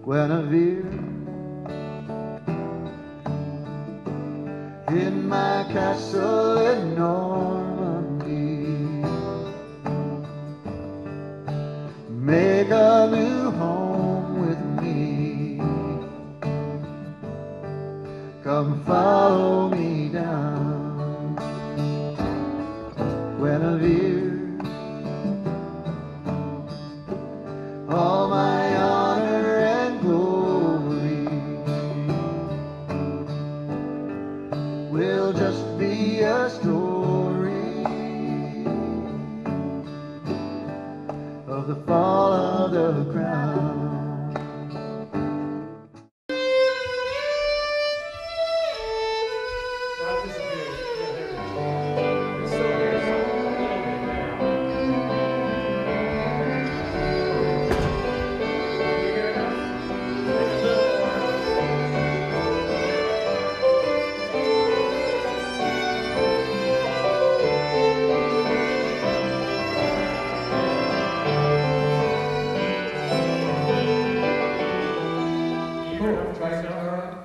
Guinevere, in my castle in Normandy, make a new home with me. Come follow me down, Guinevere. All my honor and glory will just be a story of the fall of the crown.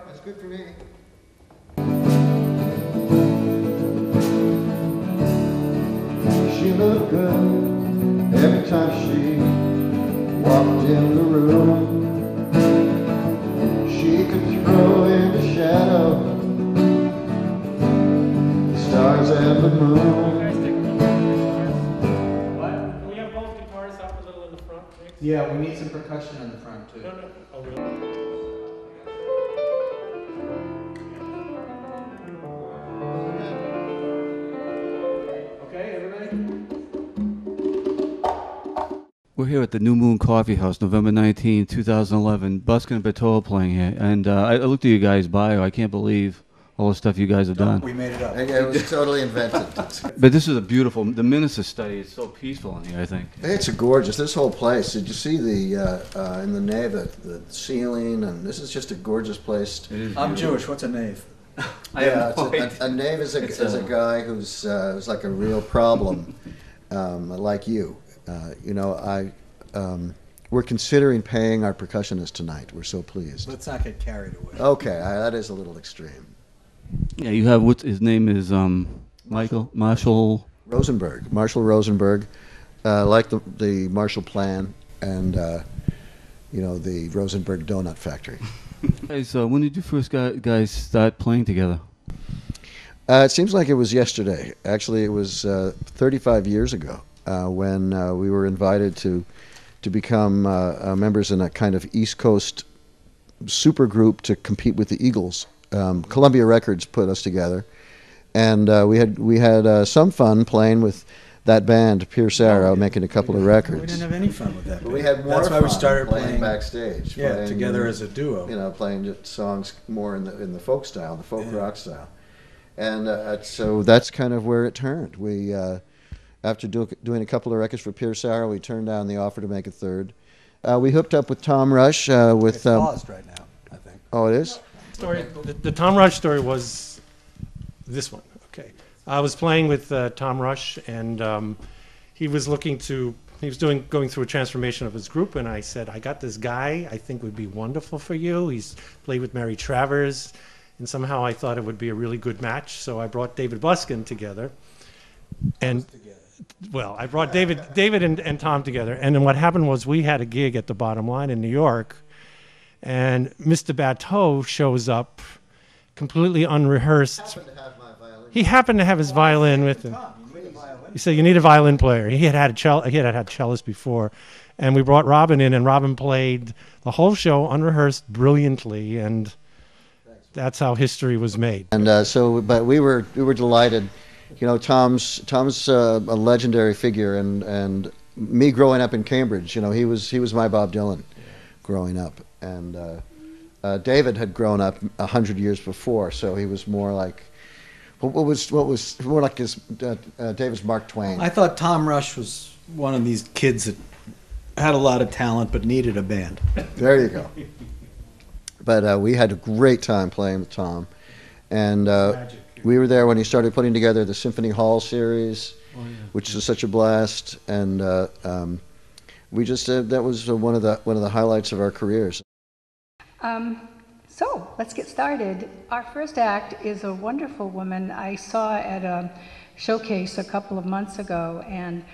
That's good for me. She looked good every time she walked in the room. She could throw in the shadow the stars and the moon. Can we have both guitars up a little in the front, please? Yeah, we need some percussion in the front too. No. Oh, really? We're here at the New Moon Coffeehouse, November 19, 2011. Buskin Batteau playing here. And I looked at you guys' bio. I can't believe all the stuff you guys have done. We made it up. It was totally invented. But this is a beautiful, the Minister study is so peaceful in here, I think. It's gorgeous. This whole place. Did you see the in the nave the ceiling? And this is just a gorgeous place. I'm Jewish. What's a knave? Yeah, a knave is a guy who's like a real problem, like you. You know, we're considering paying our percussionist tonight. We're so pleased. Let's not get carried away. Okay, that is a little extreme. Yeah, you have, his name is Marshall Rosenberg, like the Marshall Plan and, you know, the Rosenberg Donut Factory. Guys, when did you first guys start playing together? It seems like it was yesterday. Actually, it was 35 years ago. When we were invited to become members in a kind of East Coast supergroup to compete with the Eagles. Columbia Records put us together, and we had some fun playing with that band, Pierce Arrow, making a couple of records. We didn't have any fun with that band. We had more That's fun. why we started playing backstage. Yeah, playing, together as a duo. You know, playing songs more in the folk style, the folk rock style, and so that's kind of where it turned. We. After doing a couple of records for Pierce Arrow, we turned down the offer to make a third. We hooked up with Tom Rush. It's paused right now, I think. Oh, it is? The Tom Rush story was this one. Okay. I was playing with Tom Rush, and he was going through a transformation of his group, and I said, I got this guy I think would be wonderful for you. He's played with Mary Travers, and somehow I thought it would be a really good match, so I brought David Buskin together. And well, I brought David and Tom together, and then what happened was we had a gig at the Bottom Line in New York, and Mr. Batteau shows up completely unrehearsed. He happened to have his violin with him. He said, "You need a violin player." He had had cellists before, and we brought Robin in, and Robin played the whole show unrehearsed brilliantly, and that's how history was made. And but we were delighted. You know, Tom's a legendary figure, and me growing up in Cambridge, you know, he was my Bob Dylan, growing up, and David had grown up 100 years before, so he was more like, what was more like his David's Mark Twain. I thought Tom Rush was one of these kids that had a lot of talent but needed a band. There you go. But we had a great time playing with Tom, and. We were there when he started putting together the Symphony Hall series, which is such a blast, and we just that was one of the highlights of our careers. So let's get started. Our first act is a wonderful woman I saw at a showcase a couple of months ago, and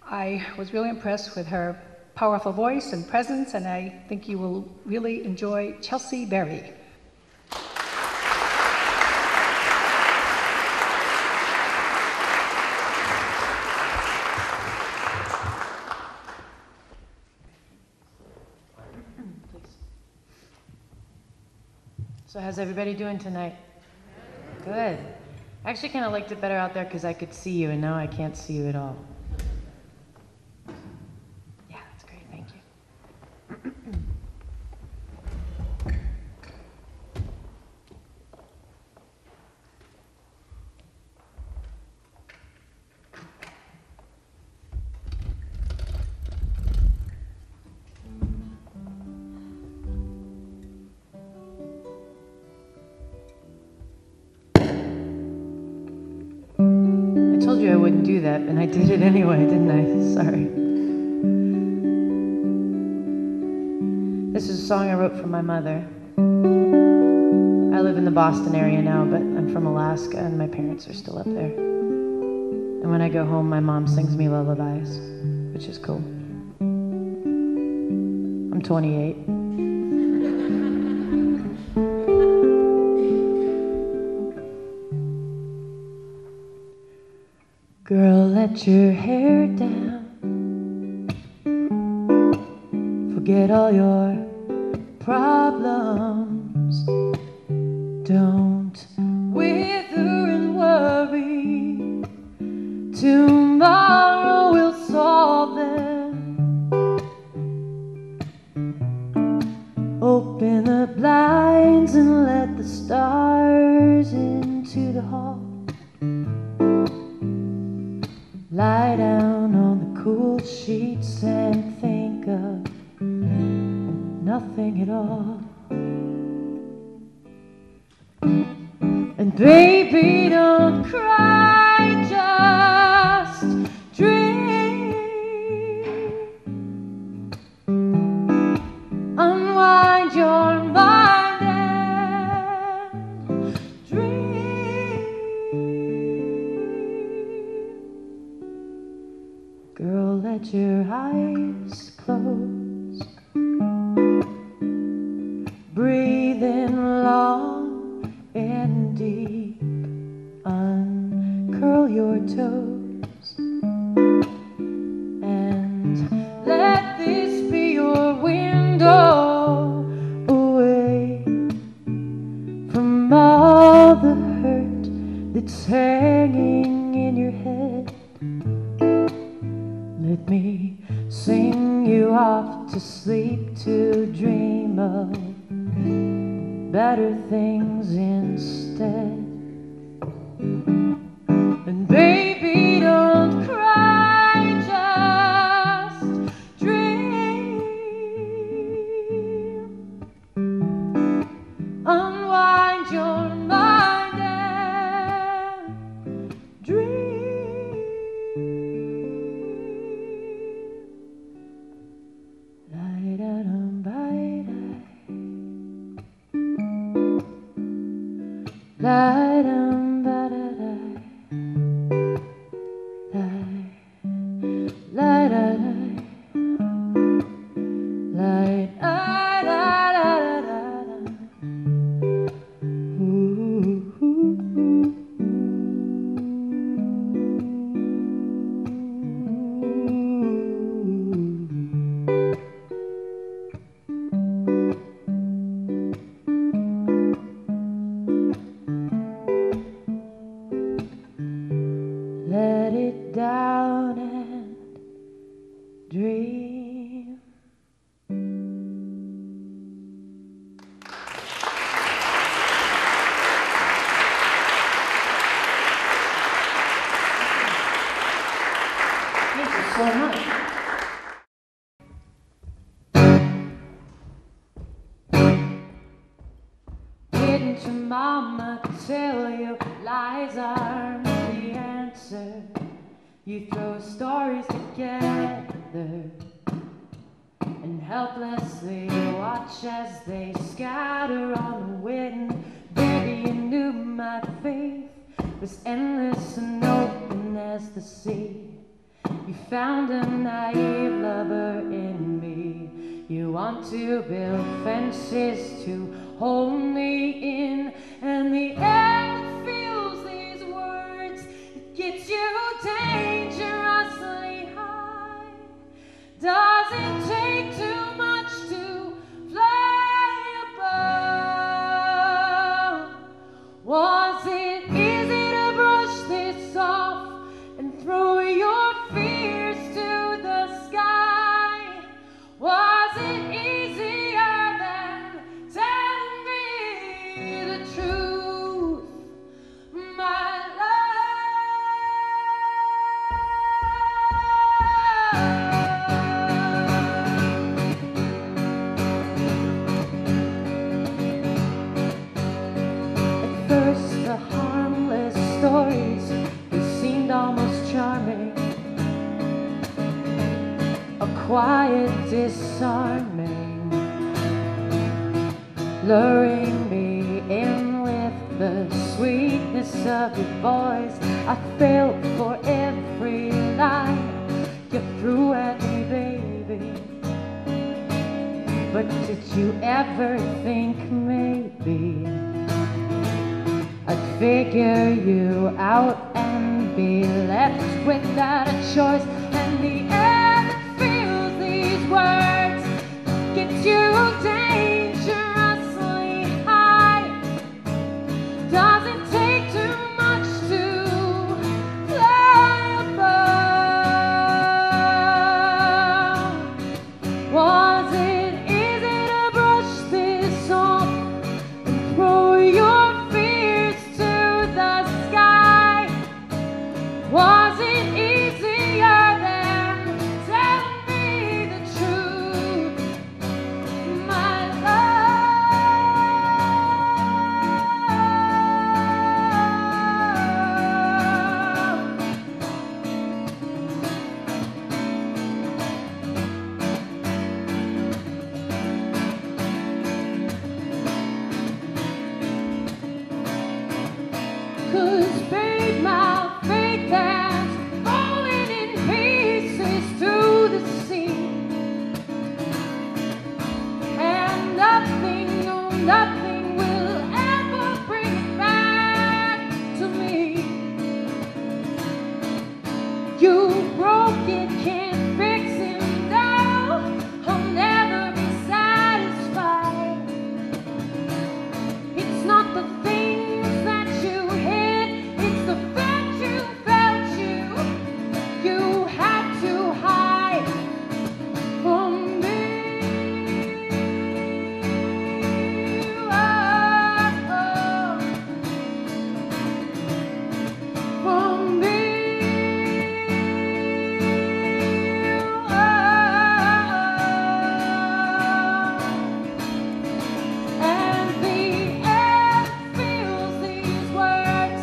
I was really impressed with her powerful voice and presence, and I think you will really enjoy Chelsea Berry. So how's everybody doing tonight? Good. I actually kind of liked it better out there because I could see you, and now I can't see you at all. Yeah, that's great. Thank you. I told you I wouldn't do that, and I did it anyway, didn't I? Sorry. This is a song I wrote for my mother. I live in the Boston area now, but I'm from Alaska, and my parents are still up there. And when I go home, my mom sings me lullabies, which is cool. I'm 28. Girl, let your hair down. Forget all your problems. Don't wither and worry. Tomorrow we'll solve them. Open the blinds and let the stars into the hall. Lie down on the cool sheets and think of nothing at all. And baby, don't cry, just dream. Unwind your mind and dream. Girl, let your eyes close. Breathe in long and deep. Uncurl your toes. And let this be your window away from all the hurt that's hanging in your head. Let me sing you off to sleep to dream of better things instead. And baby, don't cry, just dream. Unwind your mind and dream. Let it down and dream. Thank you so much. Didn't your mama tell you lies aren't the answer? You throw stories together and helplessly watch as they scatter on the wind. Baby, you knew my faith was endless and open as the sea. You found a naive lover in me. You want to build fences to hold me in, and the air that fills these words, it gets you dangerously high. Does it take too much to fly above? Was it easy to brush this off and throw your fears to the sky? Was it easier than telling me the truth, my At first, the harmless stories, they seemed almost charming. A quiet disarming, luring me in with the sweetness of your voice. I fell for every line you threw at me, baby. But did you ever think maybe I'd figure you out and be left without a choice? And the air that fills these words gets you dangerously high. Does it take too much to fly above? Was it easy to brush this off and throw your fears to the sky? Was it easier than telling me the truth, my Cause babe, my faith has fallen in pieces to the sea, and nothing, no nothing will ever bring it back to me. You broke it, can't fix it now. I'll never be satisfied. It's not the things that you hid, it's the fact you felt you had to hide from me. Oh, from me. And the air fills these words,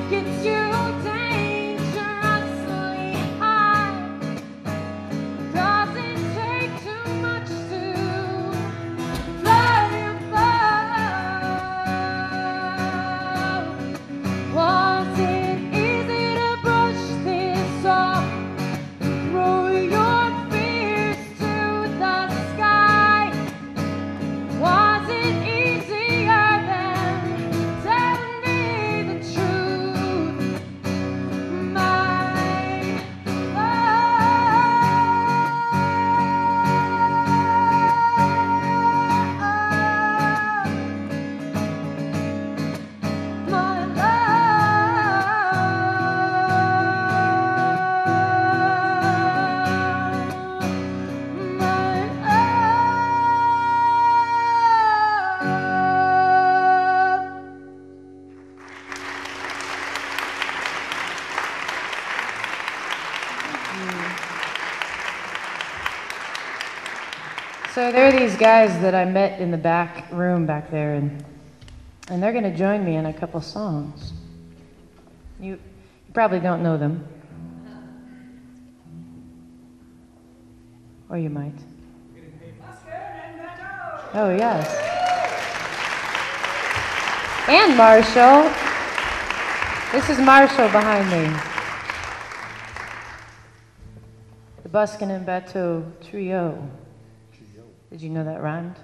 gets you dangerously high. Does it take too much to fly above? Was it easy to brush this off and throw your fears to the sky? Was it easier than telling me the truth, my So there are these guys that I met in the back room back there, and they're going to join me in a couple songs. You probably don't know them. Or you might. Oh, yes. And Marshall. This is Marshall behind me. The Buskin and Batteau Trio. Did you know that rhymed?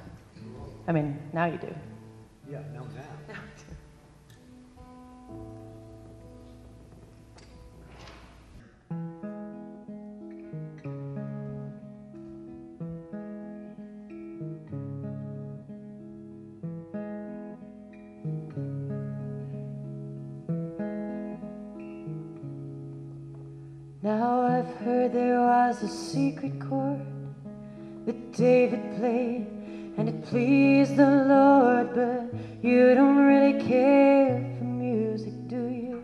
I mean, now you do. Yeah, now. Now I've heard there was a secret chord that David played, and it pleased the Lord, but you don't really care for music, do you?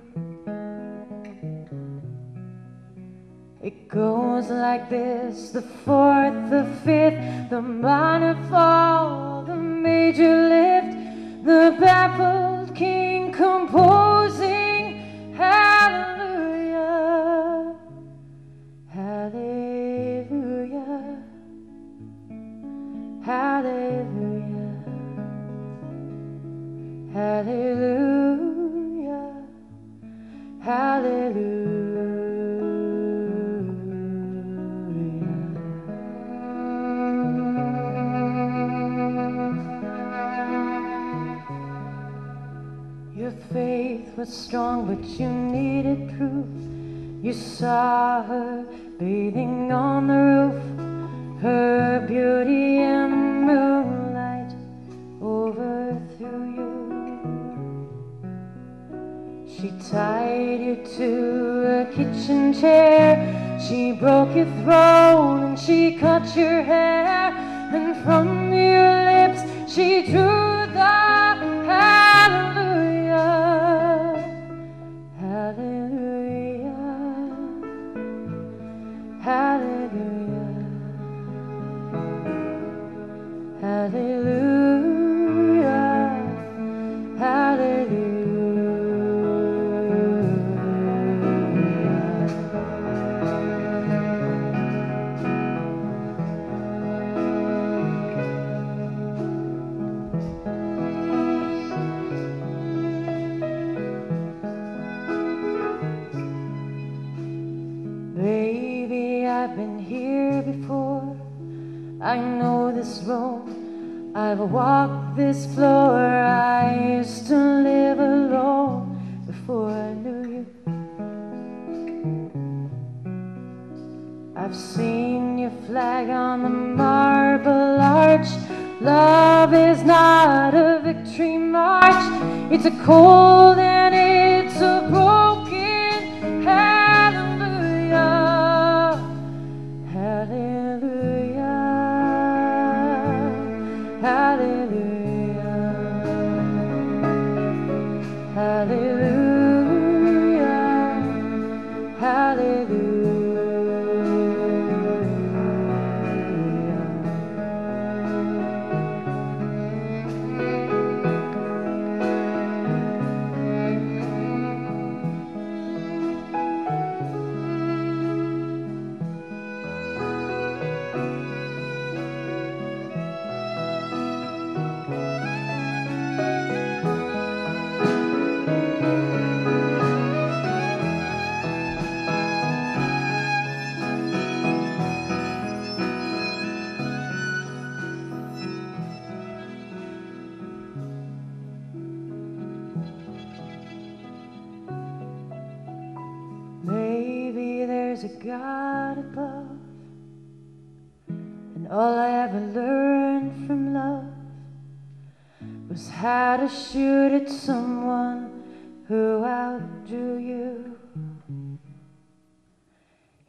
It goes like this: the fourth, the fifth, the minor fall, the major lift, the baffled king composing hallelujah, hallelujah, hallelujah, hallelujah, hallelujah. Your faith was strong, but you needed proof. You saw her bathing on the roof, her beauty in the moonlight overthrew you. She tied you to a kitchen chair, she broke your throne and she cut your hair, and from your lips she drew the hallelujah, hallelujah, hallelujah, hallelujah, hallelujah. Baby, I've been here before. I know this road, I've walked this floor. I used to live alone before I knew you. I've seen your flag on the marble arch. Love is not a victory march. It's a cold and it's a broken hallelujah, hallelujah, hallelujah, hallelujah, hallelujah. Maybe there's a God above, and all I ever learned from love was how to shoot at someone who outdrew you.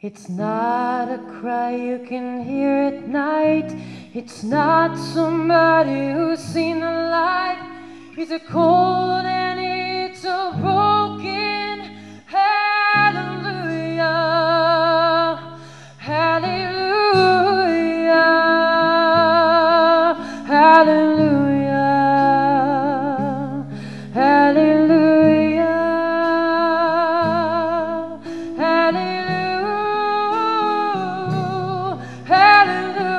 It's not a cry you can hear at night. It's not somebody who's seen the light. It's a cold and it's a broken hallelujah, hallelujah, hallelujah, hallelujah, hallelujah, hallelujah.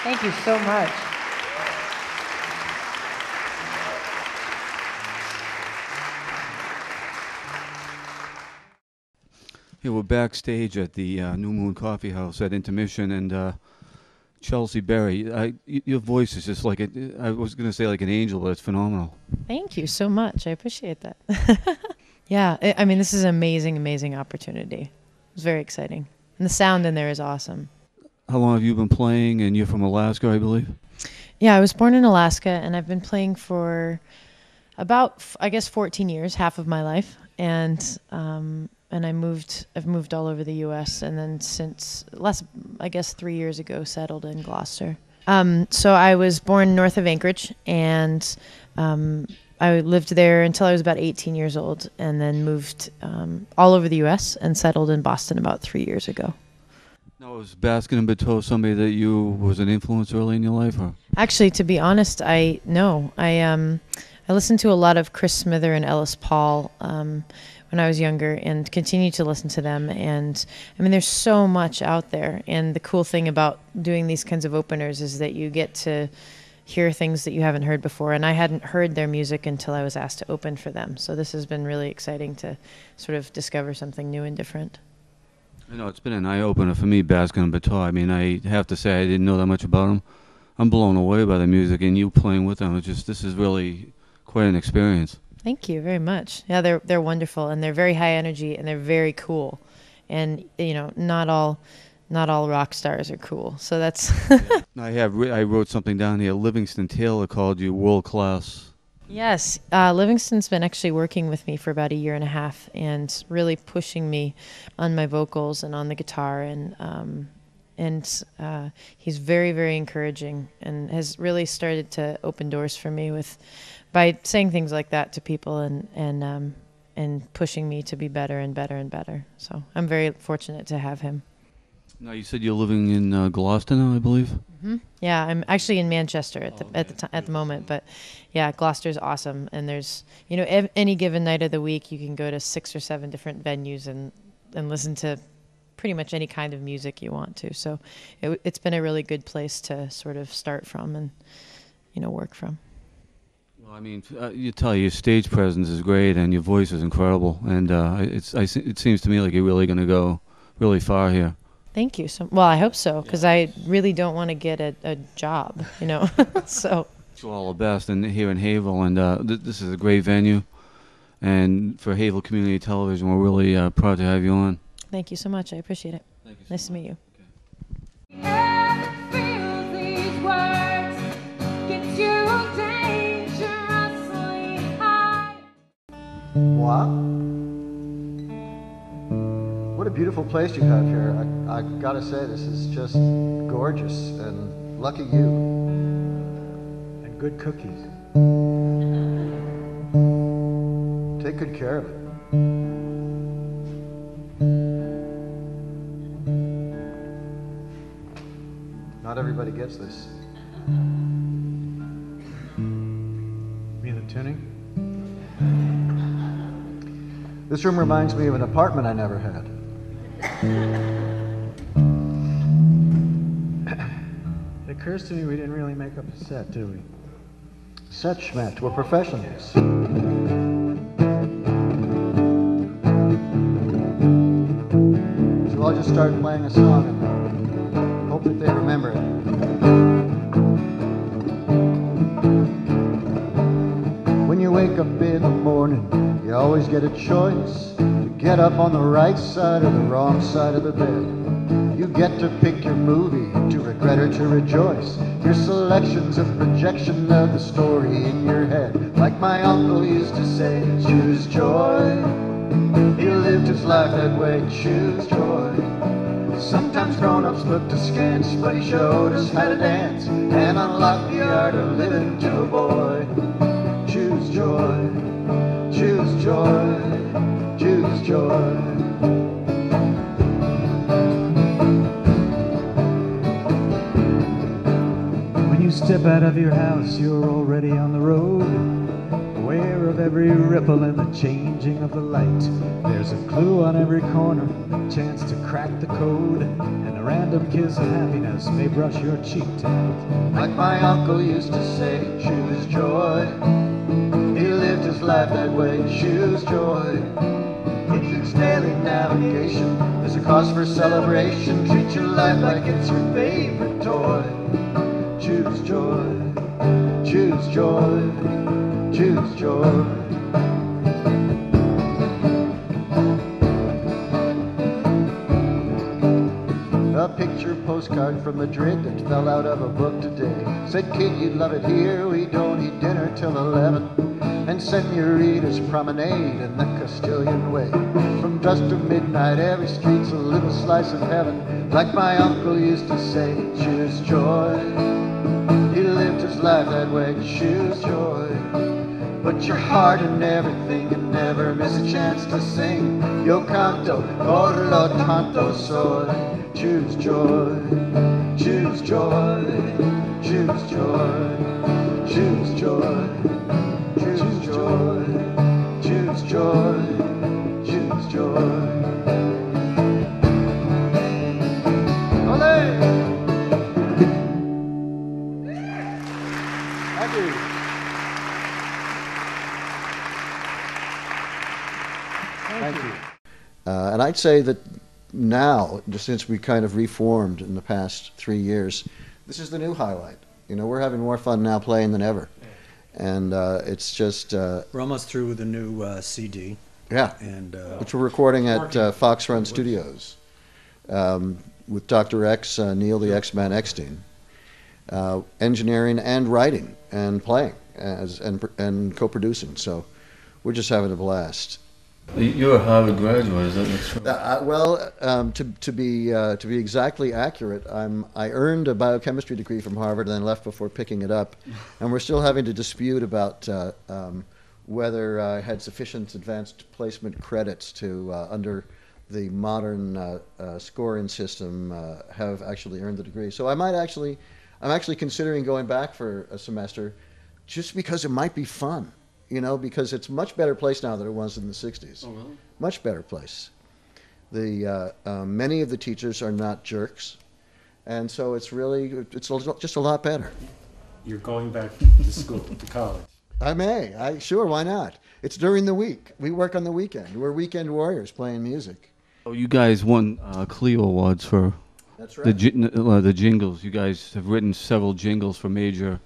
Thank you so much. Yeah, we're backstage at the New Moon Coffeehouse at intermission, and Chelsea Berry, your voice is just like I was going to say like an angel, but it's phenomenal. Thank you so much. I appreciate that. Yeah, I mean, this is an amazing, amazing opportunity. It's very exciting. And the sound in there is awesome. How long have you been playing? And you're from Alaska, I believe? Yeah, I was born in Alaska, and I've been playing for about, I guess, 14 years, half of my life. And I've moved all over the U.S. and then since I guess 3 years ago, settled in Gloucester. So I was born north of Anchorage, and I lived there until I was about 18 years old, and then moved all over the U.S. and settled in Boston about 3 years ago. Now, was Buskin Batteau somebody that was an influence early in your life, or? Actually, to be honest, I listened to a lot of Chris Smither and Ellis Paul when I was younger, and continue to listen to them. And I mean, there's so much out there. And the cool thing about doing these kinds of openers is that you get to hear things that you haven't heard before. And I hadn't heard their music until I was asked to open for them. So this has been really exciting to sort of discover something new and different. I know it's been an eye-opener for me, Buskin Batteau. I mean, I have to say I didn't know that much about them. I'm blown away by the music, and you playing with them. This is really quite an experience. Thank you very much. Yeah, they're wonderful, and they're very high energy, and they're very cool. And you know, not all rock stars are cool. So that's. I wrote something down here. Livingston Taylor called you world class. Yes, Livingston's been actually working with me for about a year and a half, and really pushing me on my vocals and on the guitar, and he's very, very encouraging, and has really started to open doors for me by saying things like that to people, and pushing me to be better and better and better. So I'm very fortunate to have him. Now, you said you're living in Gloucester now, I believe. Mm-hmm. Yeah, I'm actually in Manchester at the moment, but yeah, Gloucester's awesome, and there's any given night of the week you can go to 6 or 7 different venues and listen to pretty much any kind of music you want to. So it's been a really good place to sort of start from and work from. Well, I mean, your stage presence is great, and your voice is incredible, and it seems to me like you're really going to go really far here. Thank you. Well, I hope so, because I really don't want to get a job, so. Wish you all the best here in Haverhill, and this is a great venue, and for Haverhill Community Television, we're really proud to have you on. Thank you so much. I appreciate it. Thank you. Nice to meet you. Wow. What a beautiful place you have here. I gotta say, this is just gorgeous, and lucky you. And good cookies. Take good care of it. Not everybody gets this. You mean the tuning? This room reminds me of an apartment I never had. It occurs to me we didn't really make up a set, do we? Set schmet, we're professionals. So I'll just start playing a song and hope that they remember it. When you wake up in the morning, you always get a choice to get up on the right side or the wrong side of the bed. You get to pick your movie, to regret or to rejoice. Your selection's a projection of the story in your head. Like my uncle used to say, choose joy. He lived his life that way, choose joy. Sometimes grown-ups looked askance, but he showed us how to dance and unlock the art of living to a boy. Choose joy, choose joy, choose joy. When you step out of your house, you're already on the road, aware of every ripple and the changing of the light. There's a clue on every corner, a chance to crack the code, and a A random kiss of happiness may brush your cheek tonight. Like my uncle used to say, choose joy. He lived his life that way, choose joy. It's daily navigation, there's a cause for celebration. Treat your life like it's your favorite toy. Choose joy, choose joy, choose joy. A picture postcard from Madrid that fell out of a book today said, kid, you'd love it here, we don't eat dinner till 11. And Senorita's promenade in the Castilian way. From dusk to midnight, every street's a little slice of heaven. Like my uncle used to say, choose joy. He lived his life that way, choose joy. Put your heart in everything and never miss a chance to sing. Yo canto por lo tanto soy. Choose joy, choose joy, choose joy, choose joy, choose joy, choose joy, choose joy. Ole! Thank you. Thank you. And I'd say that now, just since we kind of reformed in the past 3 years, this is the new highlight. You know, we're having more fun now playing than ever. And it's just... we're almost through with the new CD. Yeah, and which we're recording at Fox Run Studios with Dr. X, Neil the X-Man Eckstein, engineering and writing and playing and co-producing. So we're just having a blast. You're a Harvard graduate, is that true? Well, to be exactly accurate, I earned a biochemistry degree from Harvard and then left before picking it up, and we're still having to dispute about whether I had sufficient advanced placement credits to, under the modern scoring system, have actually earned the degree. So I'm actually considering going back for a semester, just because it might be fun. You know, because it's a much better place now than it was in the 60s. Oh, really? Much better place. Many of the teachers are not jerks, and so it's just a lot better. You're going back to school, to college. I may. Sure, why not? It's during the week. We work on the weekend. We're weekend warriors playing music. Oh, you guys won Clio Awards for That's right. the jingles. You guys have written several jingles for major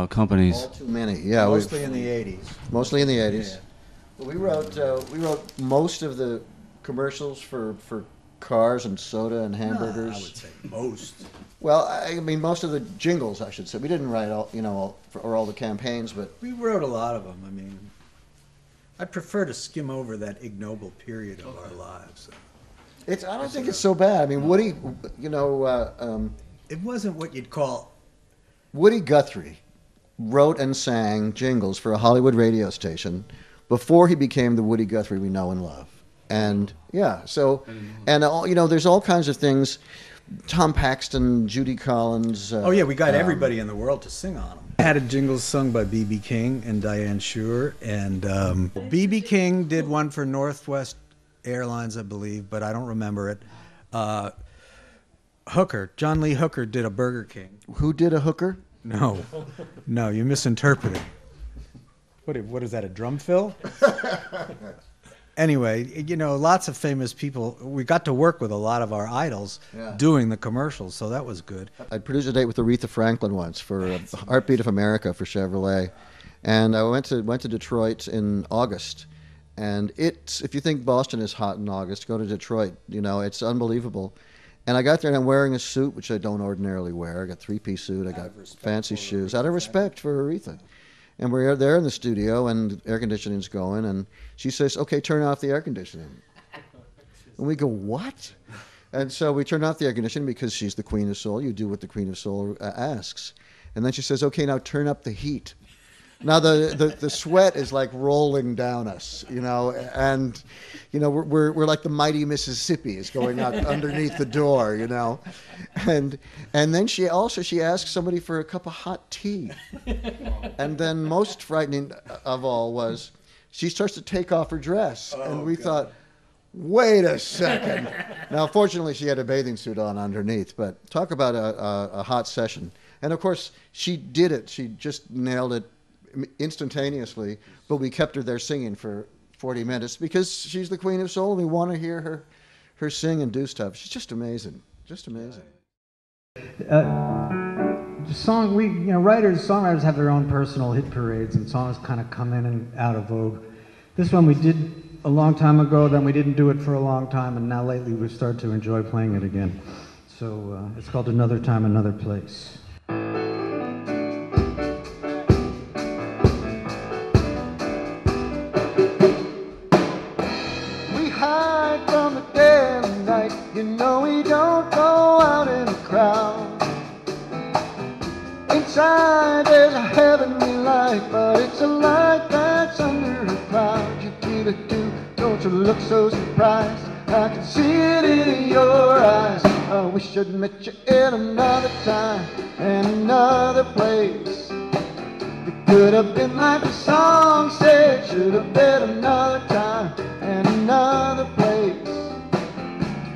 companies. All too many. Yeah, mostly in the 80s. Mostly in the 80s. Yeah. Well, we wrote most of the commercials for cars and soda and hamburgers. I would say most. Well, I mean, most of the jingles, I should say. We didn't write all the campaigns, but We wrote a lot of them. I mean, I'd prefer to skim over that ignoble period of our lives. I don't think it's so bad. I mean, Woody, It wasn't what you'd call... Woody Guthrie wrote and sang jingles for a Hollywood radio station before he became the Woody Guthrie we know and love. And yeah, so, and there's all kinds of things. Tom Paxton, Judy Collins. Oh yeah, we got everybody in the world to sing on them. I had a jingle sung by B.B. King and Diane Shure, and B.B. King did one for Northwest Airlines, I believe, but I don't remember it. Hooker, John Lee Hooker did a Burger King. Who did a hooker? No, you misinterpreted. What is that, a drum fill? Anyway, lots of famous people. We got to work with a lot of our idols doing the commercials, so that was good. I produced a date with Aretha Franklin once for Heartbeat of America for Chevrolet, and I went to Detroit in August. And if you think Boston is hot in August, go to Detroit. It's unbelievable. And I got there and I'm wearing a suit, which I don't ordinarily wear. I got a 3-piece suit. I got fancy shoes. Out of respect for Aretha. And we're there in the studio and air conditioning's going. And she says, okay, turn off the air conditioning. And we go, what? And so we turn off the air conditioning because she's the Queen of Soul. You do what the Queen of Soul asks. And then she says, okay, now turn up the heat. Now the sweat is like rolling down us, and we're like the mighty Mississippi is going out underneath the door, and then she asks somebody for a cup of hot tea, and then most frightening of all was she starts to take off her dress, and we thought, Wait a second. Now, fortunately, she had a bathing suit on underneath, but talk about a hot session. And of course, she did it. She just nailed it instantaneously, but we kept her there singing for 40 minutes because she's the queen of soul, and we want to hear her sing and do stuff. She's just amazing. Just amazing. Songwriters have their own personal hit parades, and songs kind of come in and out of vogue. This one we did a long time ago, then we didn't do it for a long time, and now lately we've started to enjoy playing it again. So it's called Another Time, Another Place. We hide from the day and night, you know we don't go out in the crowd. Inside there's a heavenly light, but it's a light that's under a cloud. You do it too, don't you look so surprised? I can see it in your eyes. I wish I'd met you in another time and another place. It could have been like the song said, should have been another time and another place.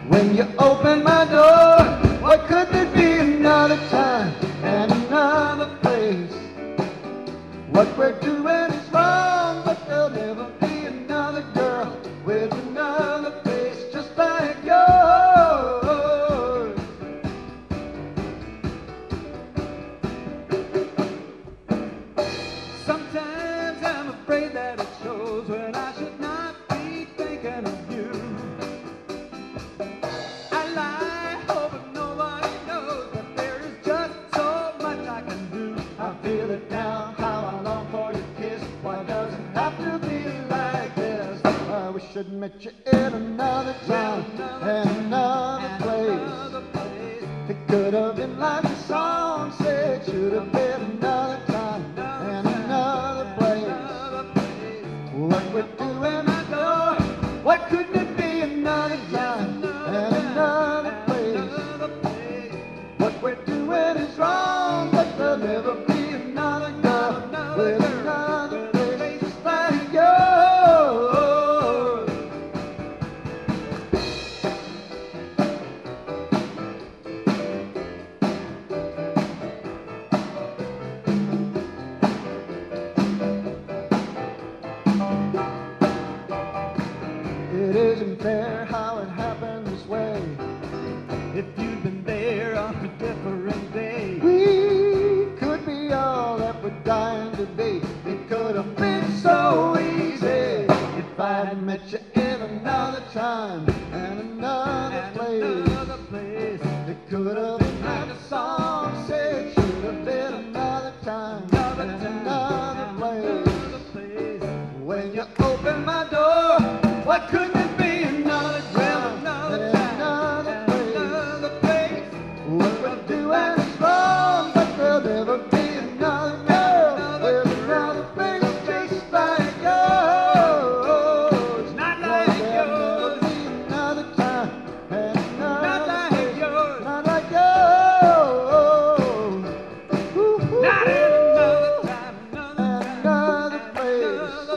When you opened my door, why couldn't it be another time and another place? What we're doing is wrong, but there'll never be another girl with another face just like yours. Sometimes I'm afraid that it shows when I should not be thinking of you. I lie, hoping nobody knows, but there is just so much I can do. I feel it now, how I long for your kiss. Why does it have to be like this? I wish I'd met you in another time and another place. It could have been like the song said, should have been another time and another place. What we're doing, I know. Why couldn't it be another time and another place? What we're doing is wrong, but there'll never be another girl with another face just like yours. It isn't fair how it happened this way. If you'd been there on a different day, we could be all that we're dying to be. It could have been so easy if I'd met you in another time and another place. It could have been like a song said, should have been another time and another place. When you open my door, why couldn't it be another time and another place? What we're doing is wrong, but there'll never be another girl with another face just like yours. Not like yours. There'll never be another time and another place. Not like yours. Not in another time and another place.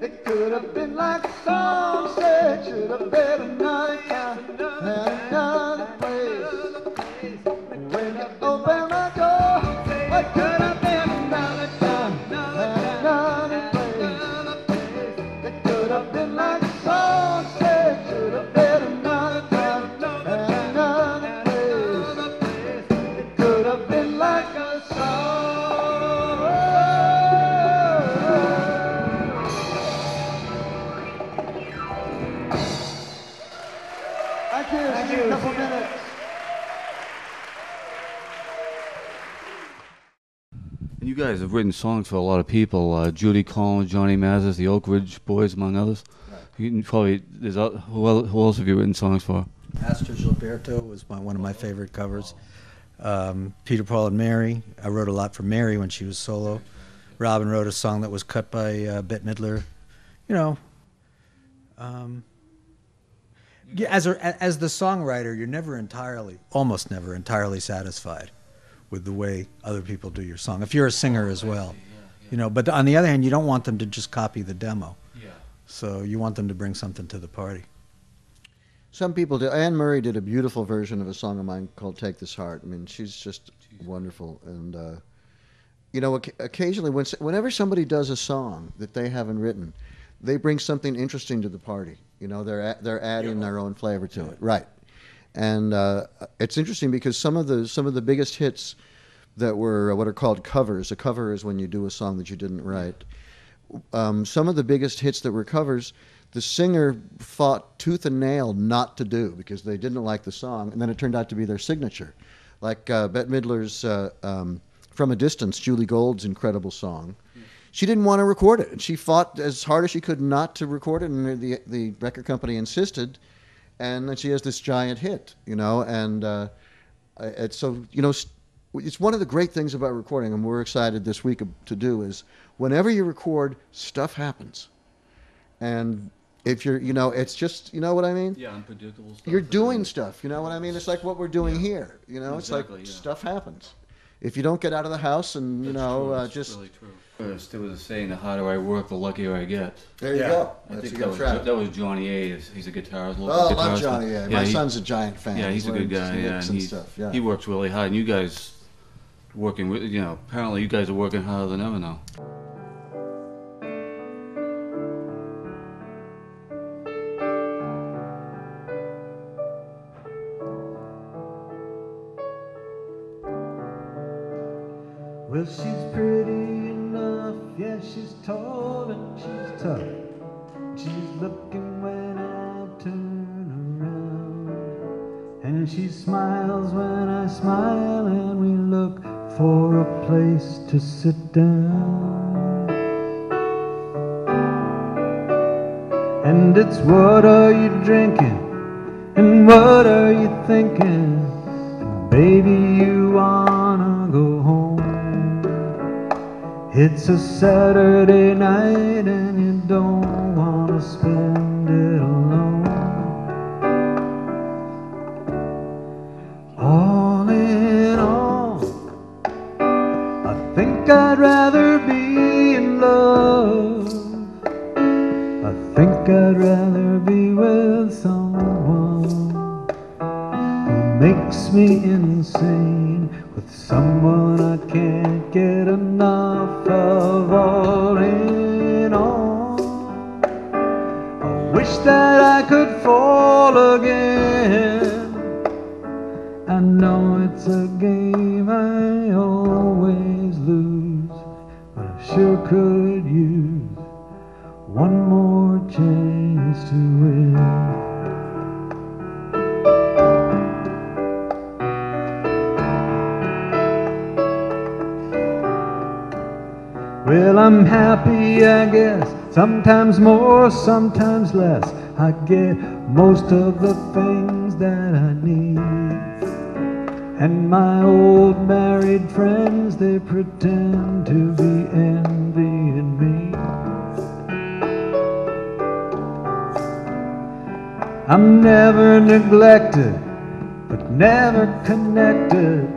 It could have been like a song said, should have been another time and another place. When you open my door, what could have been another time and another place? It could have been like a song said, should have been another time and another place. It could have been like a song. Thank you. Thank you. A couple minutes. And you guys have written songs for a lot of people, Judy Collins, Johnny Mathis, the Oak Ridge Boys, among others. You can probably, who else have you written songs for? Pastor Gilberto was one of my favorite covers. Peter, Paul, and Mary. I wrote a lot for Mary when she was solo. Robin wrote a song that was cut by Bette Midler. You know, yeah, as the songwriter, you're almost never entirely satisfied with the way other people do your song. If you're a singer as well, you know. But on the other hand, you don't want them to just copy the demo. Yeah. So you want them to bring something to the party. Some people do. Anne Murray did a beautiful version of a song of mine called "Take This Heart." I mean, she's just wonderful. And you know, occasionally, whenever somebody does a song that they haven't written, they bring something interesting to the party. You know, they're adding their own flavor to it, right? And it's interesting because some of the biggest hits that were what are called covers. A cover is when you do a song that you didn't write. Some of the biggest hits that were covers, the singer fought tooth and nail not to do because they didn't like the song, and then it turned out to be their signature. Like Bette Midler's "From a Distance," Julie Gold's incredible song. She didn't want to record it, and she fought as hard as she could not to record it, and the record company insisted, and then she has this giant hit, you know, and it's so, you know, it's one of the great things about recording, and we're excited this week to do, is whenever you record, stuff happens. And if you're, you know, it's just, you know what I mean? Yeah, unpredictable stuff. You're doing stuff, you know what I mean? It's like what we're doing here, you know? Exactly, it's like yeah. stuff happens. If you don't get out of the house and, you That's know, true. That's just... really true. There was a saying, the harder I work, the luckier I get. There you Yeah. go. I That's think a good track. that was Johnny A. He's a guitarist. Oh, I guitarist. love Johnny A. My he- son's a giant fan. Yeah, he's a good guy. Yeah, and stuff. Yeah. he works really hard. And you guys working with, you know, apparently you guys are working harder than ever now. Well, she's pretty enough, yeah, she's tall and she's tough. She's looking when I turn around, and she smiles when I smile, and we look for a place to sit down. And it's what are you drinking, and what are you thinking, and baby, you wanna go home. It's a Saturday night and you don't want to spend it alone. All in all, I think I'd rather be in love. I think I'd rather be with someone who makes me insane, with someone I can't get enough of. All in all, I wish that I could fall again. I know it's a game I always lose, but I sure could use one more chance to win. Well, I'm happy, I guess, sometimes more, sometimes less. I get most of the things that I need, and my old married friends, they pretend to be envying me. I'm never neglected, but never connected.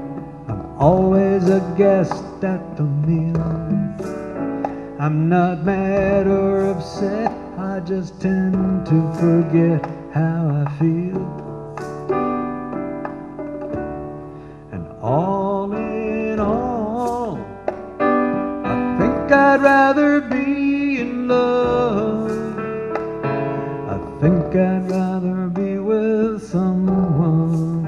I'm always a guest at the meal. I'm not mad or upset, I just tend to forget how I feel. And all in all, I think I'd rather be in love. I think I'd rather be with someone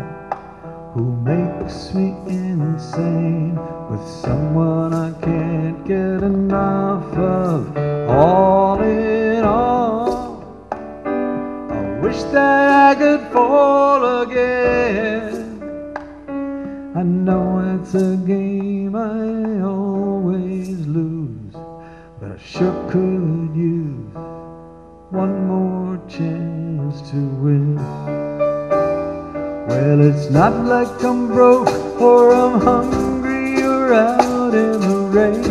who makes me insane, with someone I can't get enough of. All in all, I wish that I could fall again. I know it's a game I always lose, but I sure could use one more chance to win. Well, it's not like I'm broke or I'm hungry or out in the rain,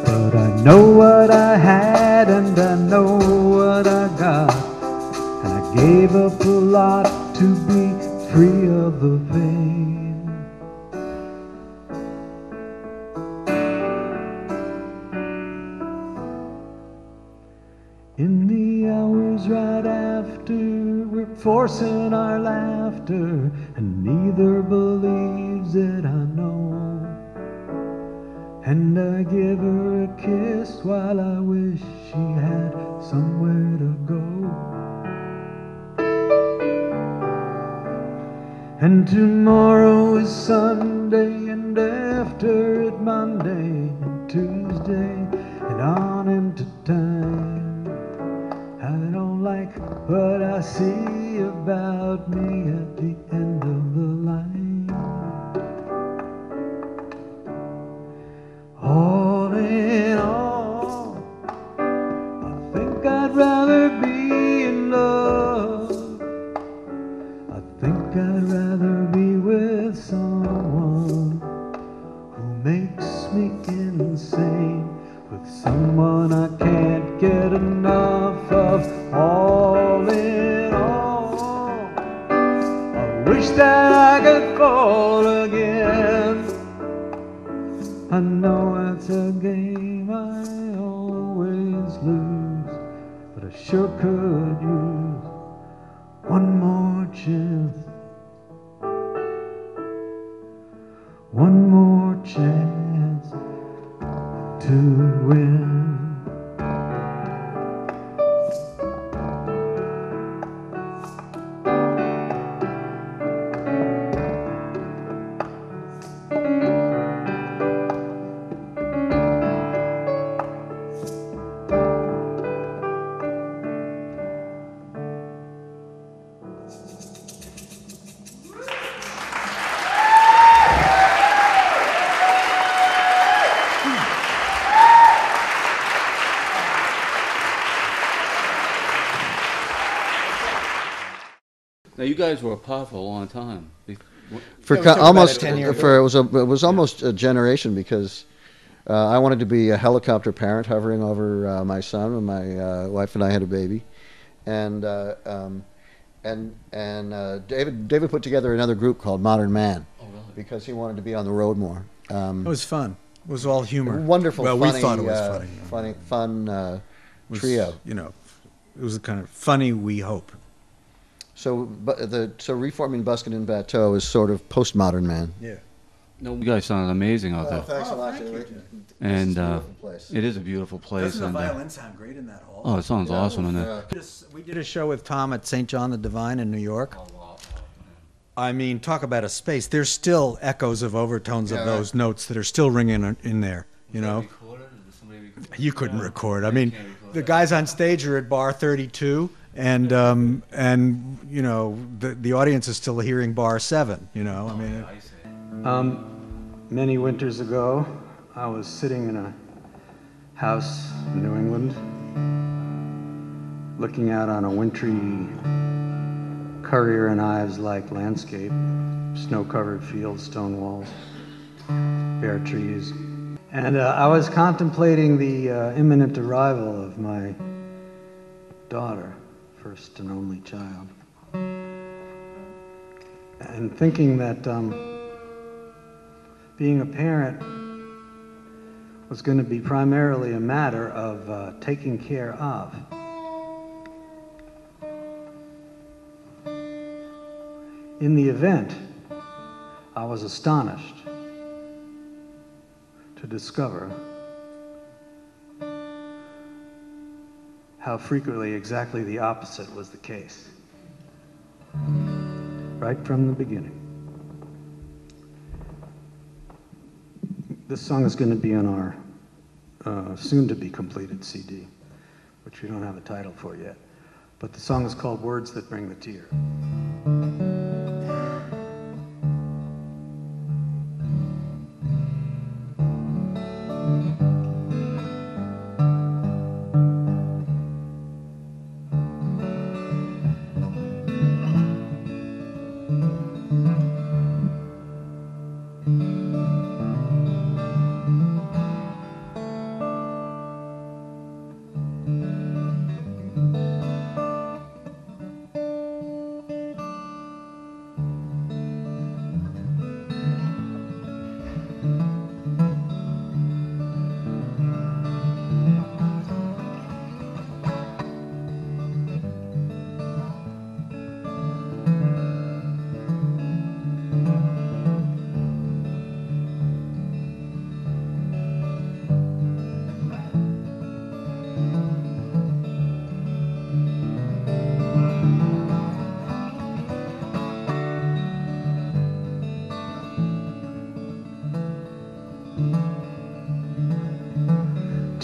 but I know what I had and I know what I got, and I gave up a lot to be free of the pain. In forcing our laughter, and neither believes it, I know. And I give her a kiss while I wish she had somewhere to go. And tomorrow is Sunday, and after it Monday and Tuesday, and on into time. I don't like what I see about me at the end of the line. All in all, I think I'd rather be in love. I think I'd rather be with someone who makes me insane, with someone I can't get enough of. All in all, I wish that I could fall again. I know it's a game I always lose, but I sure could use one more chance. One more chance to win. Now you guys were apart for a long time. For Yeah, we took about almost, a 10-year for it was almost a generation, because I wanted to be a helicopter parent hovering over my son when my wife and I had a baby, and David put together another group called Modern Man, because he wanted to be on the road more. It was fun. It was all humor. Wonderful, Well, funny, we thought it was funny. fun It was, trio. You know, it was kind of funny, we hope. So reforming Buskin Batteau is sort of postmodern Man. Yeah. No, you guys sounded amazing out there. Thanks a lot. And It's a beautiful place. it is a beautiful place. Doesn't the and, violin sound great in that hall? oh, it sounds awesome in there. We did a show with Tom at St. John the Divine in New York. I mean, talk about a space. There's still echoes of overtones of those notes that are still ringing in there, you know? You couldn't record. I mean, the guys on stage are at bar 32, and you know, the audience is still hearing bar 7, you know? I mean, Many winters ago, I was sitting in a house in New England, looking out on a wintry Currier and Ives-like landscape, snow-covered fields, stone walls, bare trees. And I was contemplating the imminent arrival of my daughter, first and only child, and thinking that being a parent was going to be primarily a matter of taking care of. In the event, I was astonished to discover how frequently exactly the opposite was the case, right from the beginning. This song is going to be on our soon-to-be-completed CD, which we don't have a title for yet. But the song is called Words That Bring the Tear.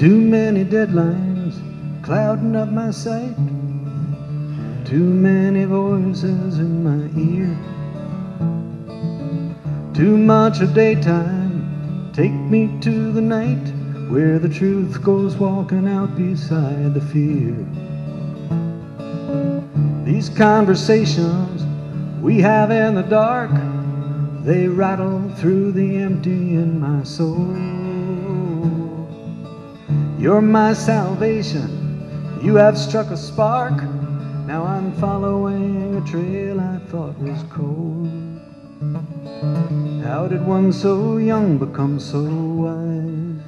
Too many deadlines clouding up my sight. Too many voices in my ear. Too much of daytime, take me to the night, where the truth goes walking out beside the fear. These conversations we have in the dark, they rattle through the empty in my soul. You're my salvation, you have struck a spark. Now I'm following a trail I thought was cold. How did one so young become so wise?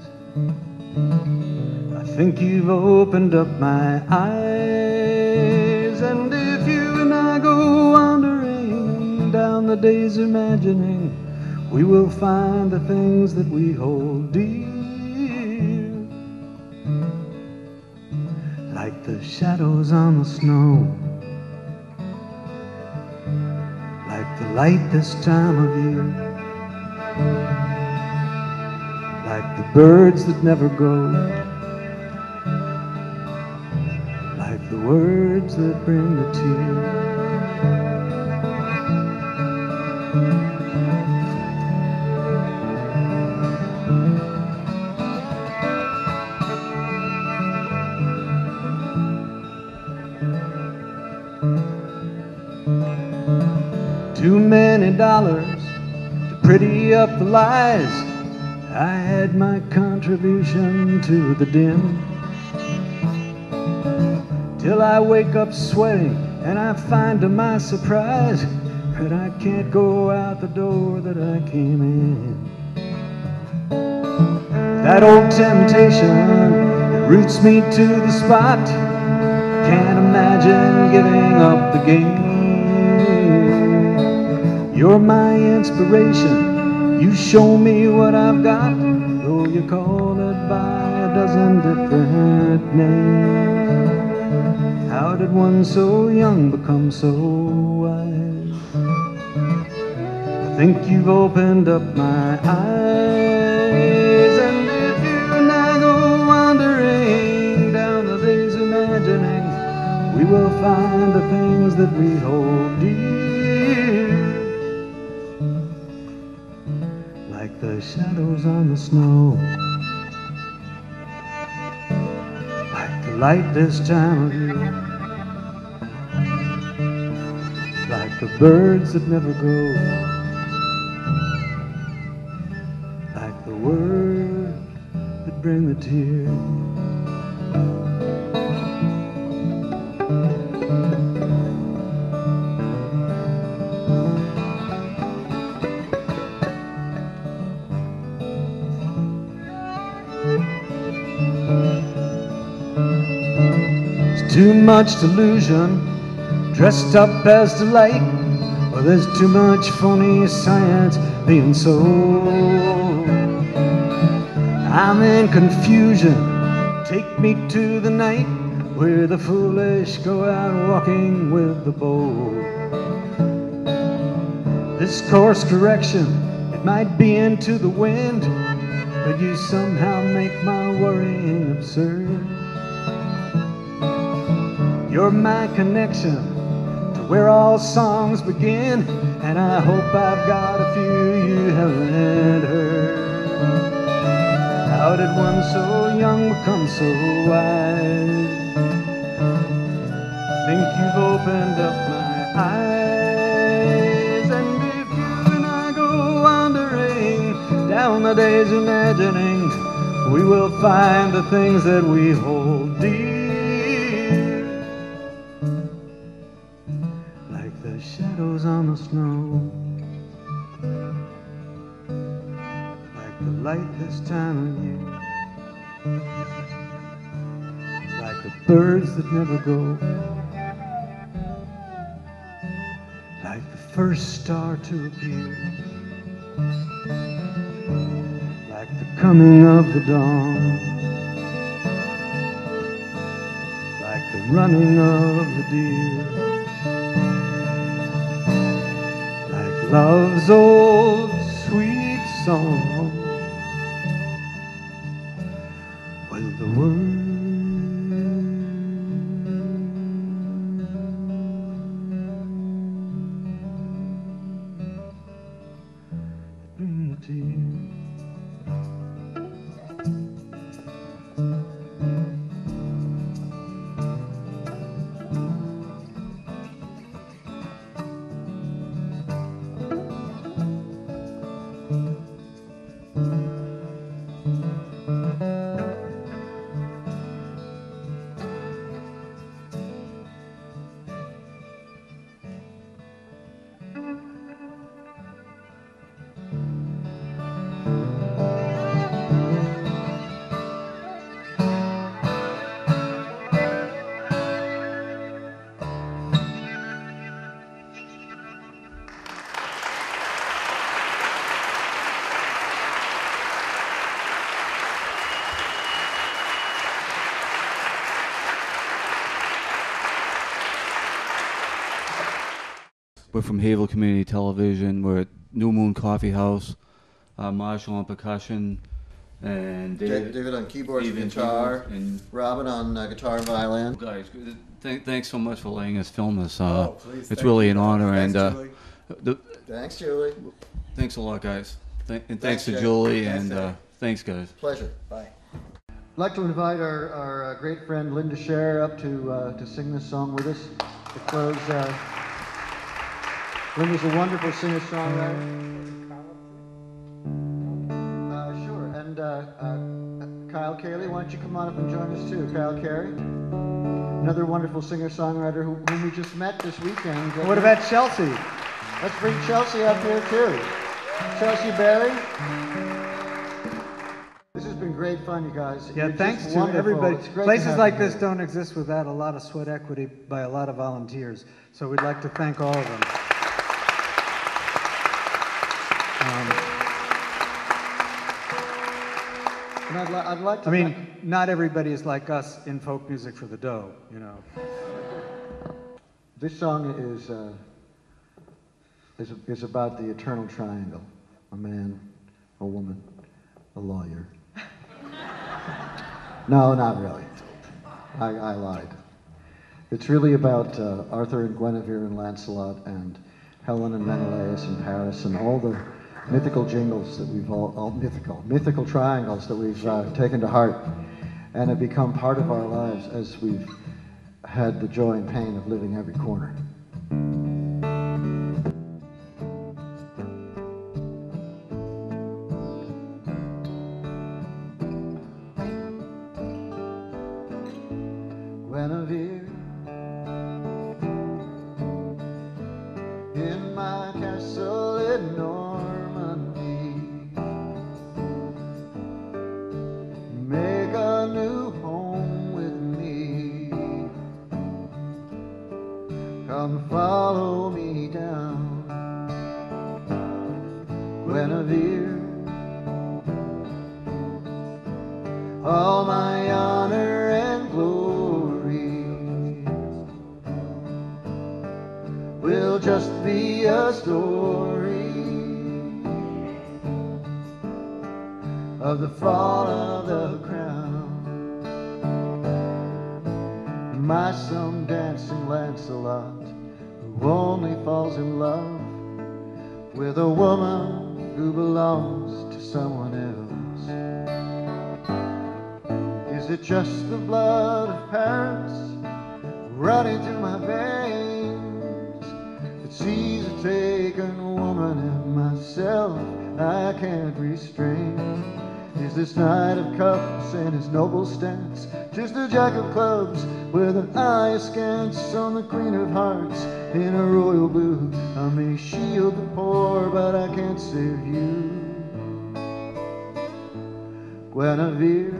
I think you've opened up my eyes. And if you and I go wandering down the days imagining, we will find the things that we hold dear. Like the shadows on the snow, like the light this time of year, like the birds that never go, like the words that bring the tear. Too many dollars to pretty up the lies. I had my contribution to the din, till I wake up sweating and I find to my surprise that I can't go out the door that I came in. That old temptation, it roots me to the spot. Can't imagine giving up the game. You're my inspiration, you show me what I've got, though you call it by a dozen different names. How did one so young become so wise? I think you've opened up my eyes. And if you and I go wandering down the days imagining, we will find the things that we hold dear. Like the shadows on the snow, like the light this time of year, like the birds that never go, like the words that bring the tear. Too much delusion dressed up as delight. Well, there's too much phony science being sold. I'm in confusion, take me to the night, where the foolish go out walking with the bold. This course correction, it might be into the wind, but you somehow make my worrying absurd. You're my connection to where all songs begin, and I hope I've got a few you haven't heard. How did one so young become so wise? I think you've opened up my eyes. And if you and I go wandering down the days imagining, we will find the things that we hold dear. Shadows on the snow, like the light this time of year, like the birds that never go, like the first star to appear, like the coming of the dawn, like the running of the deer. Love's old sweet song. Well, the word. Bring me a tear. We're from Havel Community Television. We're at New Moon Coffeehouse. Marshall on percussion, and David on keyboards and David guitar, keyboards, and Robin on guitar and violin. guys, thanks so much for letting us film this. Please, It's thank really you. an honor, Thanks, and Julie. the, Thanks, Julie. thanks a lot, guys. And thanks to Jay. Julie, Thanks, and Dave. thanks, guys. Pleasure. Bye. I'd like to invite our great friend Linda Scher up to sing this song with us to close. Linda's a wonderful singer-songwriter. Sure. And Kyle Cayley, why don't you come on up and join us too? Kyle Carey, another wonderful singer-songwriter whom we just met this weekend. What about Chelsea? Let's bring Chelsea up here too. Chelsea Berry. This has been great fun, you guys. Yeah, You're thanks just to wonderful. everybody. It's great to Places have like you this here. don't exist without a lot of sweat equity by a lot of volunteers. So we'd like to thank all of them. And I'd like to. I mean, not everybody is like us in folk music for the dough, you know. This song is about the eternal triangle: a man, a woman, a lawyer. No, not really. I lied. It's really about Arthur and Guinevere and Lancelot and Helen and Menelaus and Paris and all the mythical jingles that we've all mythical triangles that we've taken to heart and have become part of our lives as we've had the joy and pain of living every corner. Guinevere, in my castle in Normandy, make a new home with me. Come follow me down, Guinevere. All my honor and glory will just be a story of the fall of the crown. My some dancing Lancelot, who only falls in love with a woman who belongs to someone else. Is it just the blood of Paris running through my veins that sees a taken woman in myself I can't restrain? Is this knight of cups and his noble stance just a jack of clubs with an eye askance on the queen of hearts in a royal blue? I may shield the poor, but I can't save you, Guinevere.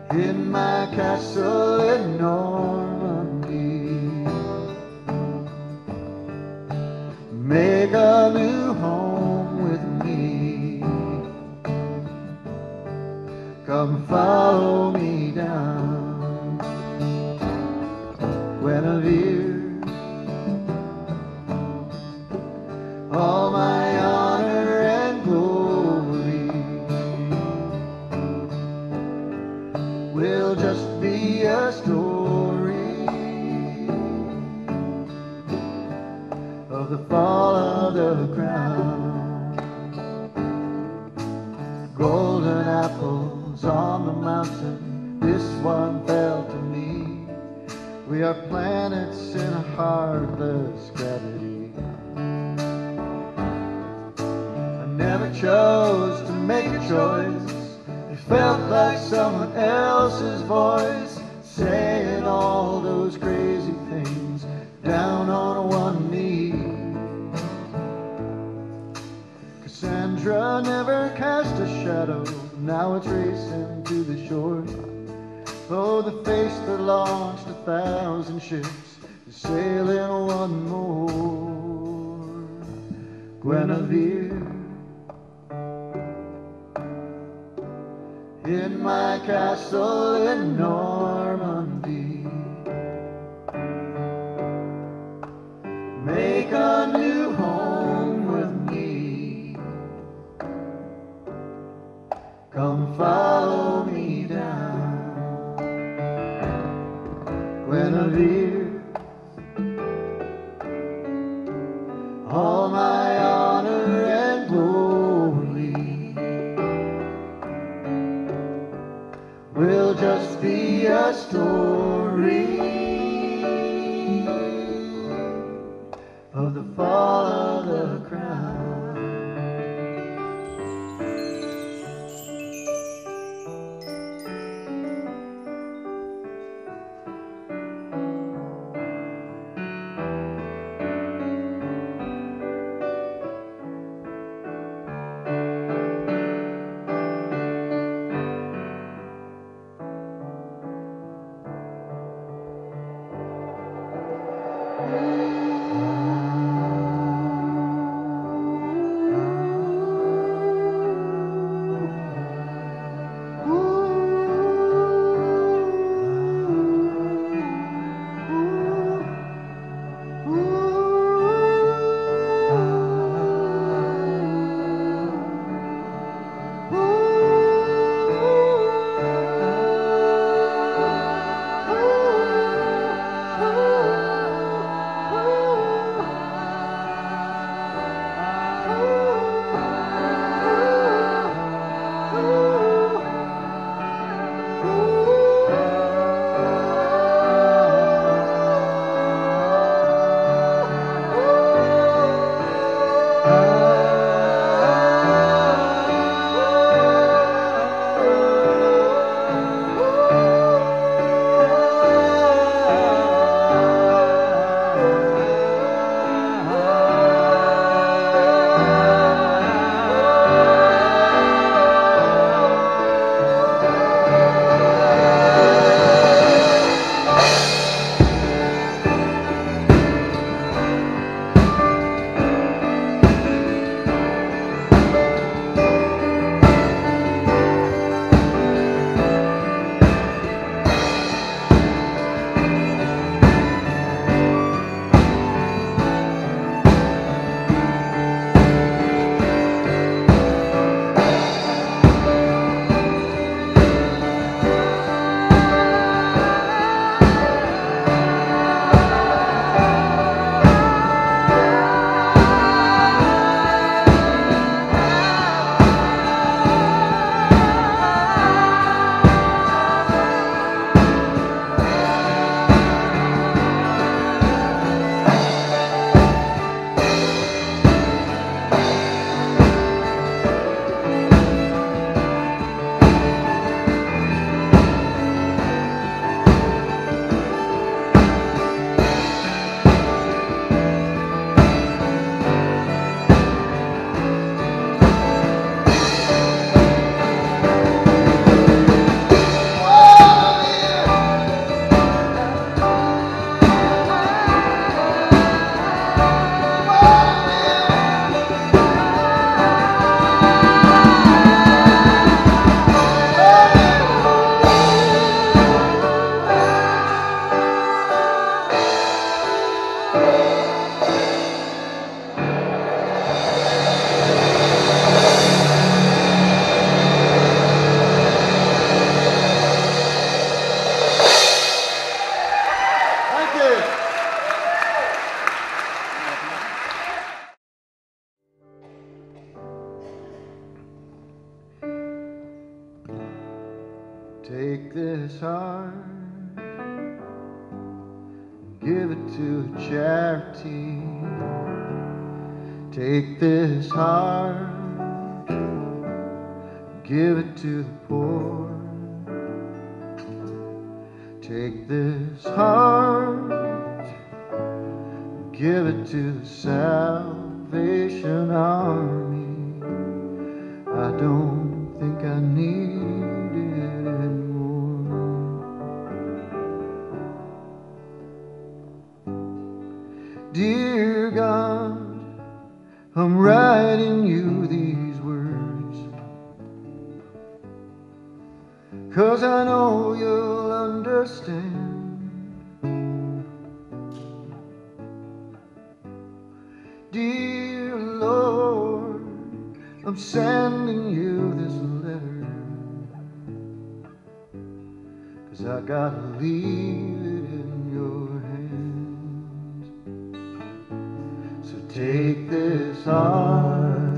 In my castle in Normandy, make a new home with me. Come follow me down, Guinevere. All my honor and glory of the fall of the crown. Golden apples on the mountain, this one fell to me. We are planets in a heartless gravity. I never chose to make a choice. It felt like someone else's voice saying all those crazy things down on one knee. Cassandra never cast a shadow, now it's racing to the shore. Oh, the face that launched 1,000 ships is sailing one more. Guinevere, in my castle in Normandy, make a new home with me. Come follow me down, Guinevere. All my honor and glory will just be a story of the fall of the crown. this heart, give it to a charity. Take this heart, give it to the poor. Take this heart, give it to the Salvation Army. I don't think I need it anymore. Dear God, I'm writing you these words, 'cause I know you'll understand. Dear Lord, I'm sending you this letter, 'cause I gotta leave it in your hands. So take this heart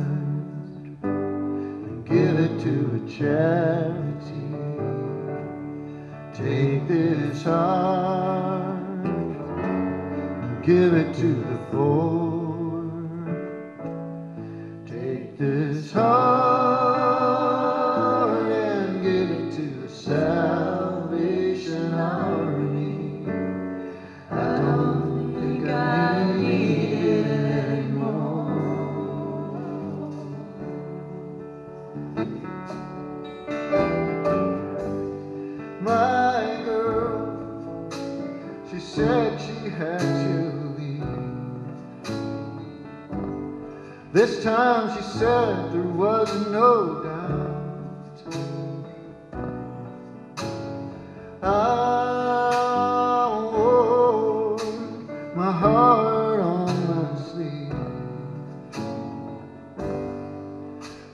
and give it to a charity. Take this heart and give it to the poor. Take this heart and give it to the Salvation Army. I don't think I need it anymore. My girl, she said she had to leave. This time she said there was no doubt. I wore my heart on my sleeve.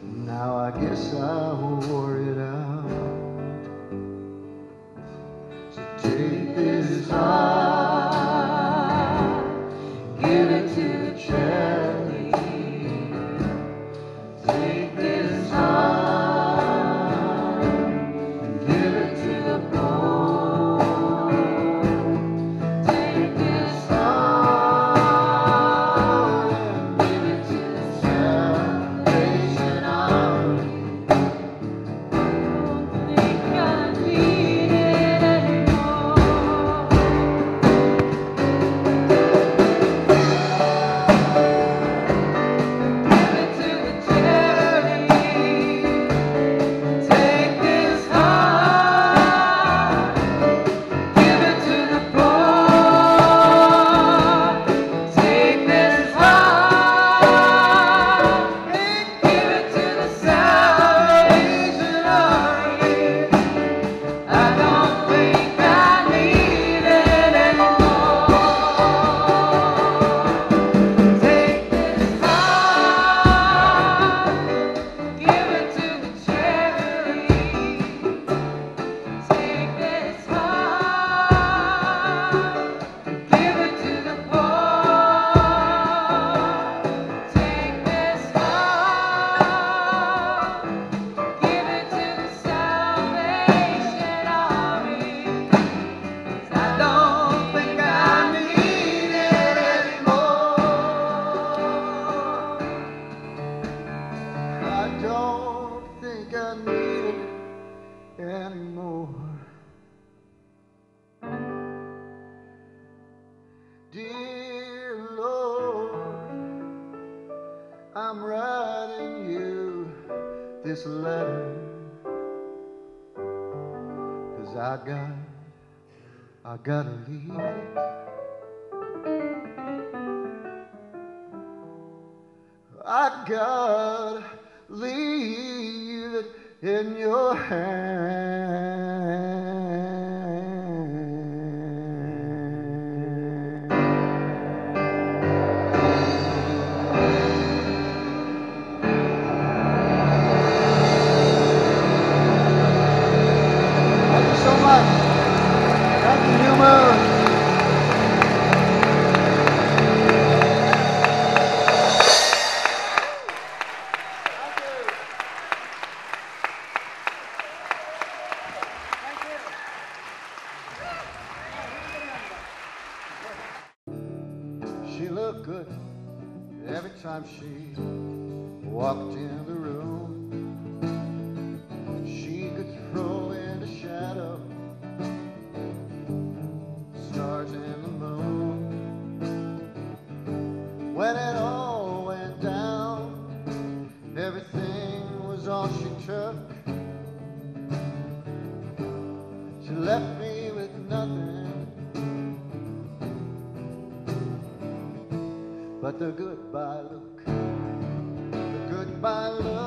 Now I guess I wore it out. So take this heart, give it to the charity. Take this heart, give it to the poor. Take this heart and give it to the Salvation Army. I don't think I need it anymore. Give it to the charity. Take this heart, give it to the poor. Take this heart and give it to the Salvation Army. I don't think I need it anymore. Take this heart, give it to the charity. Take this heart, give it to the poor. Take this heart, give it to the Salvation Army. 'Cause I don't think I need it anymore. I don't think I need it anymore. Dear Lord, I'm writing you this letter, 'cause I gotta leave it. I gotta leave it in your Thank you so much. Thank you, Numa. Thank you. She looked good every time she walked in the room. She could throw in the shadow, stars and the moon. When it all went down, everything was all she took. She left me with nothing but the goodbye look, the goodbye look.